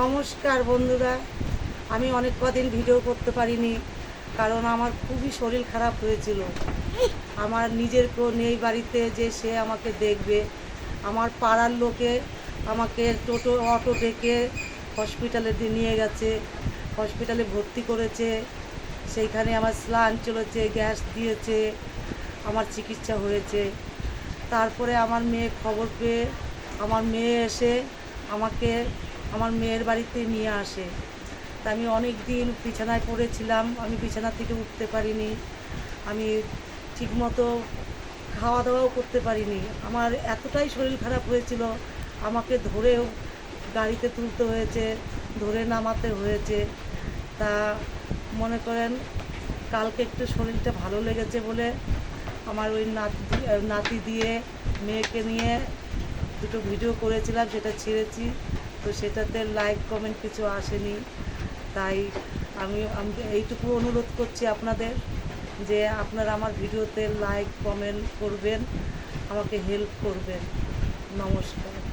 নমস্কার বন্ধুরা, আমি অনেক কদিন ভিডিও করতে পারিনি, কারণ আমার খুবই শরীর খারাপ হয়েছিল। আমার নিজের কেউ নেই বাড়িতে যে সে আমাকে দেখবে। আমার পাড়ার লোকে আমাকে অটো ডেকে হসপিটালে নিয়ে গেছে, হসপিটালে ভর্তি করেছে। সেইখানে আমার স্লান চলেছে, গ্যাস দিয়েছে, আমার চিকিৎসা হয়েছে। তারপরে আমার মেয়ে খবর পেয়ে আমার মেয়ে এসে আমাকে আমার মেয়ের বাড়িতে নিয়ে আসে। তা আমি অনেক দিন বিছানায় পড়েছিলাম, আমি বিছানা থেকে উঠতে পারিনি, আমি ঠিকমতো খাওয়া দাওয়াও করতে পারিনি। আমার এতটাই শরীর খারাপ হয়েছিল, আমাকে ধরেও গাড়িতে তুলতে হয়েছে, ধরে নামাতে হয়েছে। তা মনে করেন কালকে একটু শরীরটা ভালো লেগেছে বলে আমার ওই নাতি দিয়ে মেয়েকে নিয়ে দুটো ভিডিও করেছিলাম, সেটা ছেড়েছি। তো সেটাতে লাইক কমেন্ট কিছু আসেনি। তাই আমি এইটুকু অনুরোধ করছি আপনাদের যে আপনারা আমার ভিডিওতে লাইক কমেন্ট করবেন, আমাকে হেল্প করবেন। নমস্কার।